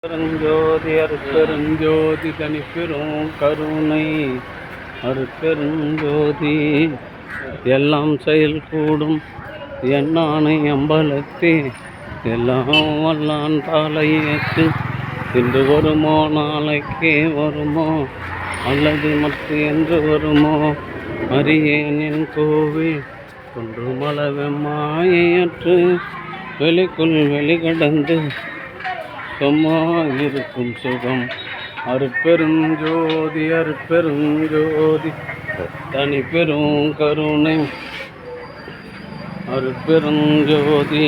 பெருஞ்சோதி அருட்பெருஞ்சோதி தனிப்பெரும் கருணை அருட்பெருஞ்சோதி எல்லாம் செயல் கூடும் எண்ணானை அம்பலத்தே எல்லாம் வல்லான் தாளையேற்று இன்று வருமோ நாளைக்கே வருமோ அல்லது மற்ற என்று வருமோ அறியேன் என் கோவில் கொன்று மலவெம்மாயற்று வெளிக்குள் வெளிகடந்து சும்மா இருக்கும் சுகம் அருட்பெருஞ்சோதி அருட்பெருஞ்சோதி தனி பெரும் கருணை அருட்பெருஞ்சோதி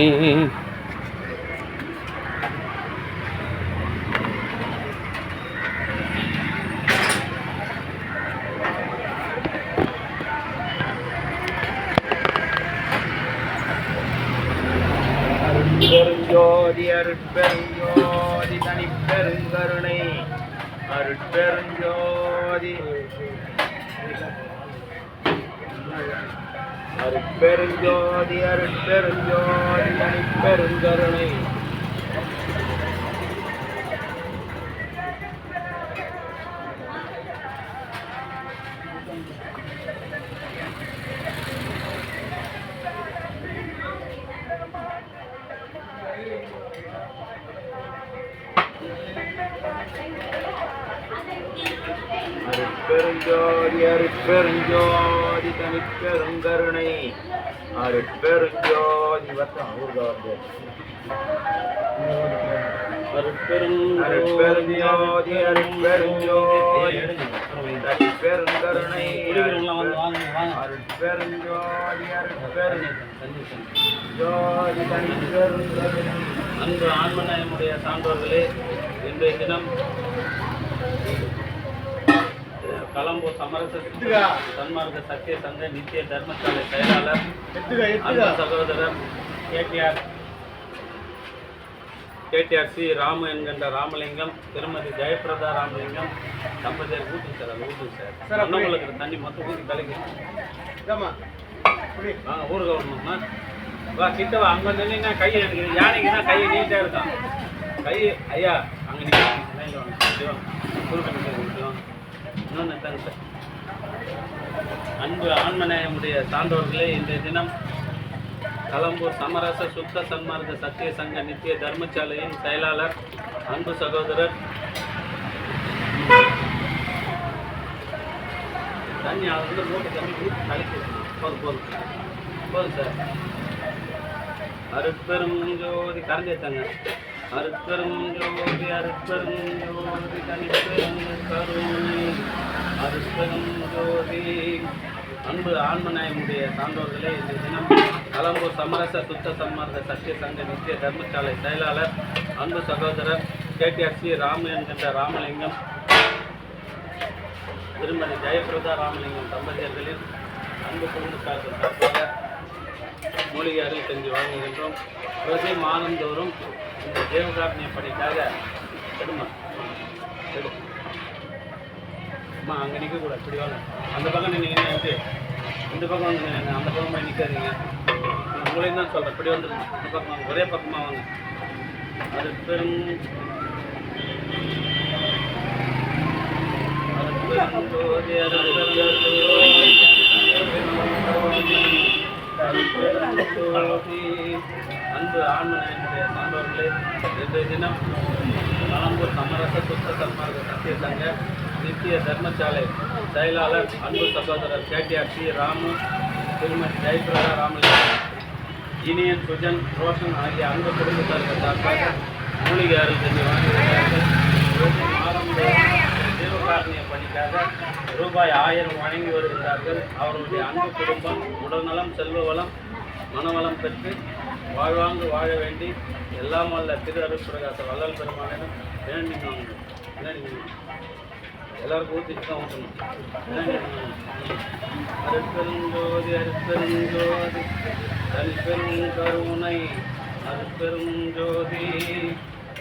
அருட்பெருஞ்சோதி அருட்பெருஞ்சோதி தனிப்பெருங்கருணை அருட்பெருஞ்சோதி அருட்பெருஞ்சோதி அருட்பெருஞ்சோதி தனிப்பெருங்கருணை அருட்பெருஞ்சோதி அருட்பெருஞ்சோதி தனிப்பெருங்கருணை அருட்பெருஞ்சோதி வட்டம் அருட்பெருஞ்சோதி அருட்பெருஞ்சோதி தனிப்பெருங்கருணை அருட்பெருஞ்சோதி அருட்பெருஞ்சோதி தனிப்பெருங்கருணை. அன்பு ஆன்மநேயமுடைய சான்றோர்களே, இன்றைய தினம் கலம்பூர் சமரச சன்மார்க்க சத்திய சங்க நித்திய தர்மசாலை செயலாளர் அன்பு சகோதரர் கேடிஆர் சி ராமு என்கின்ற ராமலிங்கம், திருமதி ஜெயபிரதா ராமலிங்கம் தம்பதியர் ஊட்டு சார் அண்ணங்களுக்கு தண்ணி மொத்தம் ஊற்றி கலக்கி வாங்க ஊருக்கு வரணும்னா வா கிட்ட வா. அங்கே நின்னா கையை எனக்கு யானைக்கு தான் கையை நீட்டாக இருக்கான் கை. ஐயா அங்கே நிற்க இன்னொன்று தாங்க சார். அன்பு ஆன்மநேயமுடைய சான்றோர்களே, இன்றைய தினம் கலம்பூர் சமரச சுத்த சன்மார்க்க சத்திய சங்க நித்திய தர்மசாலையின் செயலாளர் அன்பு சகோதரர் தண்ணி வந்து மூட்டை தண்ணி கலக்கி போதும் சார். அருட்பெருஞ்சோதி கரைஞ்சாங்க. அருட்பெருஞ்சோதி அருட்பெருஞ்சோதி தனிப்பெருங்கருணை அருட்பெருஞ்சோதி. அன்பு ஆன்மநேயமுடைய சான்றோர்களே, இந்த தினம் கலம்பூர் சமரச சுத்த சன்மார்க்க சத்திய சங்க நித்திய தர்மசாலை செயலாளர் அன்பு சகோதரர் கேடிஆர் சி ராமு என்கின்ற ராமலிங்கம், திருமதி ஜெயபிரதா ராமலிங்கம் தம்பதியர்களின் அன்பு குடும்பத்தார்கள் சார்பாக மூலிகை அருள் செஞ்சு வழங்குகின்றோம். பிரதி மாதந்தோறும் இந்த தேவகாரணிய பணிக்காக அம்மா அங்கே நிற்கக்கூடாது, இப்படி வாங்க. அந்த பக்கம் நின்று இந்த பக்கம் வந்து அந்த பக்கம் போய் நிற்காதீங்க. உங்களையும் தான் சொல்கிறேன், இப்படி வந்துருங்க. இந்த பக்கம் வாங்க, ஒரே பக்கமாக வாங்க. அது அன்பு ஆன்மநேயமுடைய சான்றோர்களே, இன்றைய தினம் கலம்பூர் சமரச சுத்த சன்மார்க்க சத்திய சங்க நித்திய தர்மசாலை செயலாளர் அன்பு சகோதரர் கேடிஆர் சி ராமு, திருமதி ஜெயபிரதா ராமலிங்கம், இனியன் சுஜன் ரோஷன் ஆகிய அன்பு குடும்பத்தார்கள் சார்பாக மூலிகை அருள் செஞ்சு வழங்குகிறார்கள். தேவகாரணிய பணிக்காக ரூபாய் 1000 வழங்கி வருகிறார்கள். அவர்களுடைய அன்பு குடும்பம் உடல்நலம் செல்வ வளம் மனவளம் பெற்று வாழ்வாங்கு வாழ வேண்டி எல்லாம் வல்ல திரு அருட்பிரகாச வள்ளல் பெருமானிடம் வேண்டினாங்க. எல்லாருக்கும் ஊற்றிட்டு தான் ஊற்றணும். அருட்பெருஞ்சோதி அருட்பெருஞ்சோதி தனிப்பெருங்கருணை அருட்பெருஞ்சோதி.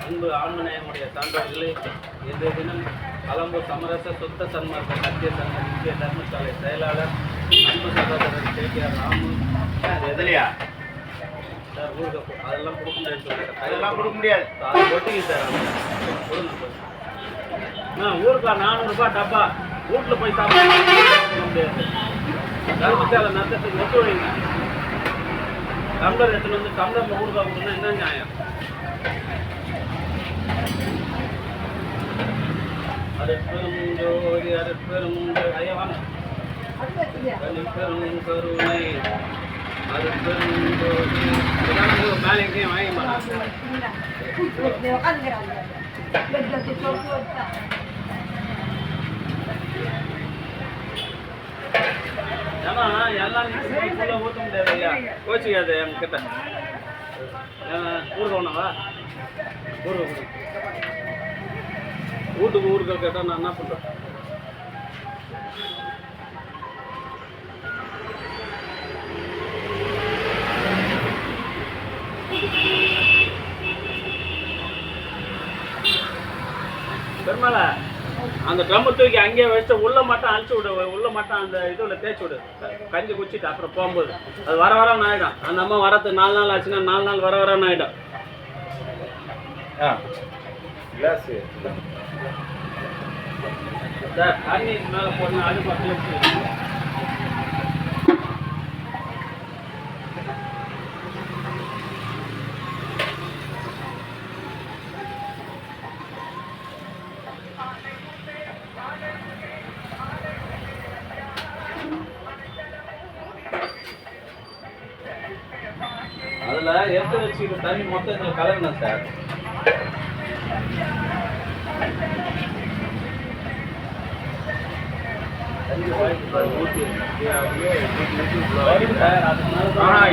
அன்பு ஆன்மநேயமுடைய சான்றோர்களே, இன்றைய தினம் கலம்பூர் சமரச சுத்த சன்மார்க்க சத்திய சங்க நித்திய தர்மசாலை செயலாளர் அன்பு சகோதரர் கேடிஆர் ராமு சார் ஊருக்கு அதெல்லாம் கொடுக்க முடியாது சார். அதெல்லாம் கொடுக்க முடியாது. அது ஒட்டிங்க சார். கொடுங்க சார். ஊருக்கா 400 ரூபாய் டப்பா வீட்டில் போய் சாப்பிட முடியாது. தர்மசாலை நடத்துறதுக்கு ஒத்து வைங்க. டம்ளர் எடுத்துன்னு வந்து டம்ளரில் ஊருக்கா கொடுத்தா என்ன நியாயம்? அருட்பெரும் ஜோதி அருட்பெரும் ஐயா வாங்க. தனிப்பெரும் கருணை அருட்பெரும் ஜோதி மேலே எங்கேயும் வாங்க மாட்டேன். ஏன்னா எல்லாம் ஊற்ற முடியாது ஐயா, கோச்சிக்காது என்கிட்ட. ஊருக்கு ஒன்றவா ஊருக்கு வீட்டுக்கு ஊருக்கு கேட்டால் நான் என்ன பண்ணுறேன்? பெருமாளை அந்த ட்ரம்மை தூக்கி அங்கேயே வச்சு உள்ள மட்டும் அழிச்சு விடு, உள்ள மட்டும் அந்த இதில் தேய்ச்சி விடு, கஞ்சி குச்சிட்டு அப்புறம் போகும்போது அது வர வரன்னு ஆகிடும். அந்த அம்மா வரத்துக்கு 4 நாள் ஆச்சுன்னா 4 நாள் வர வரன்னு ஆகிடும். சார் தண்ணி மேலே போடணும், அது பக்கம் அதில் எடுத்து வச்சுக்கிற தண்ணி மொத்தம் இதில் கலக்கணும் சார்.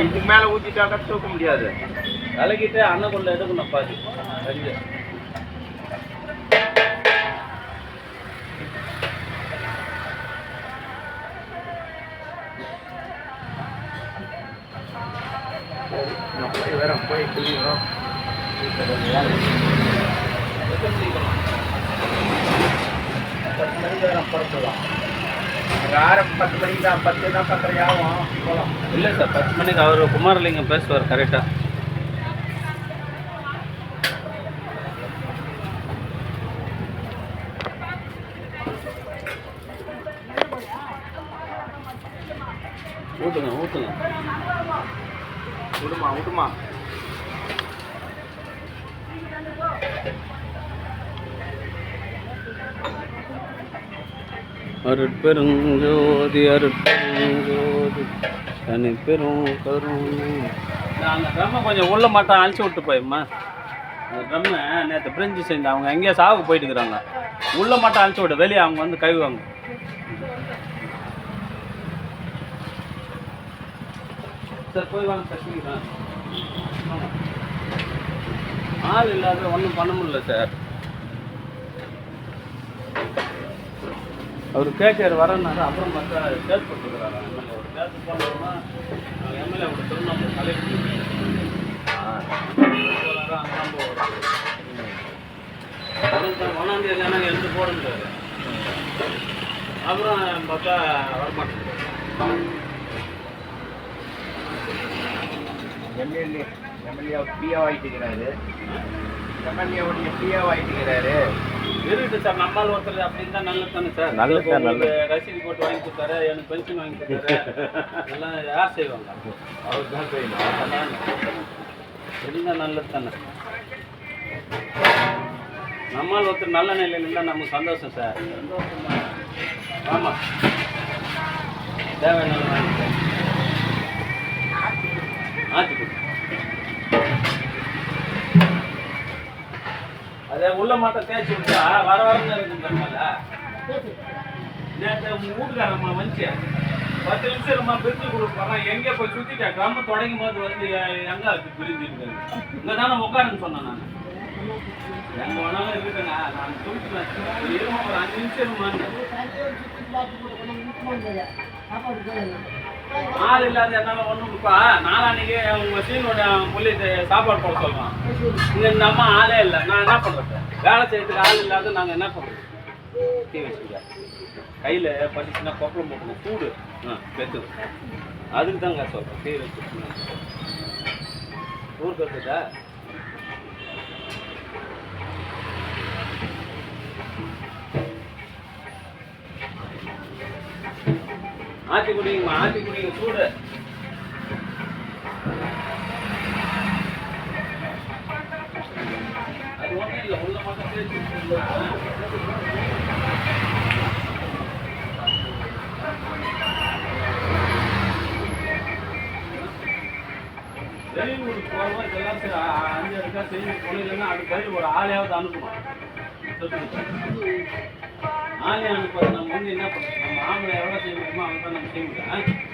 இதுக்கு மேல ஊத்திட்டாக்கா தூக்க முடியாது. கலக்கிட்டு அன்னக்குள்ள எடுக்கணும் பாதி கஞ்சி. போய் குளிக்கணும். 10 மணிக்கு தான் 10 10:30 ஆகும் போகலாம். இல்லை சார் 10 மணிக்கு அவர் குமாரலிங்கம் பேசுவார் கரெக்டாக. ஊற்றுங்க ஊற்றுங்க விடுமா விடுமா. அருட்பெருஞ்சோதி அருட்பெருஞ்சோதி தனிப்பெரும் கருணை. அந்த ட்ரம்மை கொஞ்சம் உள்ள மட்டும் அழிச்சு விட்டு போயிம்மா. அந்த ட்ரம்மை நேற்று பிரிஞ்சு செஞ்சு அவங்க எங்கேயோ சாவுக்கு போயிட்டு இருக்கிறாங்க. உள்ள மட்டும் அழிச்சு விட்டு வெளியே அவங்க வந்து கழுவாங்க. சார் போய் வாங்க சார் சீக்கிரம். ஆள் இல்லாத ஒன்றும் பண்ண முடியல சார். அவர் கேட்கார் வரனாரு, அப்புறம் பார்த்தா கேஸ் போட்டுக்கிறாரா எம்எல்ஏ. ஒரு கேஸ் போனோம்னா எம்எல்ஏ ஒரு திருநம்பர் கலெக்ட் போகிறாரா அங்கெல்லாம் போகிறார். 1ஆம் தேதி ஆனால் எழுந்து போட முடியாது. அப்புறம் பார்த்தா வரமாட்டேங்குது. எம்எல்ஏ பிஏ ஆகிட்டுக்கிறாரு. எம்எல்ஏவுடைய பிஏ ஆகிட்டுக்கிறாரு. இருக்கு சார். நம்மால் ஒருத்தர் அப்படின்னு தான் நல்லது தானே சார். நல்லது ரசீது போட்டு வாங்கி கொடுத்தாரு, எனக்கு பென்ஷன் வாங்கி கொடுத்தாரு. எல்லாம் யார் செய்வாங்க? அவர் தான் செய்யணும். இருந்தால் நல்லது தானே. நம்மால் ஒருத்தர் நல்ல நிலையில் இருந்தால் நமக்கு சந்தோஷம் சார். சந்தோஷம் தான். ஆமாம் தேவையான வாங்கி ஆச்சு. அதே உள்ள மாட்டம் தேய்ச்சி விட்டா வர வரன்னு இருக்கும் பெருமாள். நேற்று வீட்டுக்காரம்மா வந்துச்சு 10 நிமிஷம் நம்ம பிரிஞ்சு கொடுக்குறோம். எங்கே போய் சுற்றிட்டேன். ட்ரம்மு தொடங்கும் போது வந்து எங்கே இருக்கு பிரிஞ்சு இருக்காரு. இங்கே தானே உட்காருன்னு சொன்னேன் நான். எங்கே வேணாலும் இருக்குங்க. நான் துணிச்சுவேன். இருமா ஒரு 5 நிமிஷம் இருமான்னு. ஆள் இல்லாத என்னால் ஒன்றும் இப்போ நாளான்னைக்கு உங்கள் சீனோட புள்ளி சாப்பாடு போட சொல்லுவான். இங்கே இந்த அம்மா ஆளே இல்லை. நான் என்ன பண்ணுறது? வேலை செய்யறதுக்கு ஆள் இல்லாத நாங்கள் என்ன பண்ணுறது? டீ வச்சுக்க கையில் பண்ணிச்சுன்னா கொப்பளம் போட்டணும் சூடு பெற்று. அதுக்கு தாங்க சொல்கிறேன். டீ வச்சுக்கணும். ஊருக்கு வந்துட்டா ஆத்தி குடிங்க சூடு. அது ஒன்றும் இல்லை, உள்ள மட்டும் பேசி வெளியூருக்கு போகிறோம். இதெல்லாம் 5 இடக்கா செய்தி போனீங்கன்னா அது கையில் ஒரு ஆளையாவது அனுப்பணும். ஆளே அனுப்புறது நம்ம வந்து என்ன பண்ணுறோம், நம்ம ஆம்பளை எவ்வளோ செய்ய முடியுமோ அவங்க தான் நம்ம செய்ய முடியும்.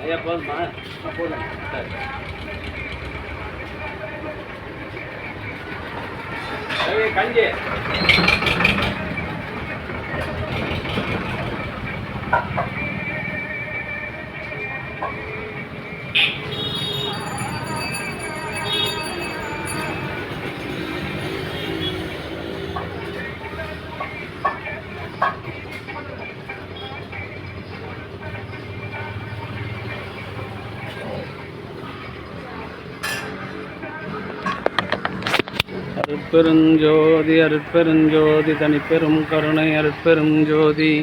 ஐயா போதுமா? போதும். சரி கஞ்சி அருட்பெருஞ்சோதி அருட்பெருஞ்சோதி தனிப்பெரும் கருணை அருட்பெரும் ஜோதி.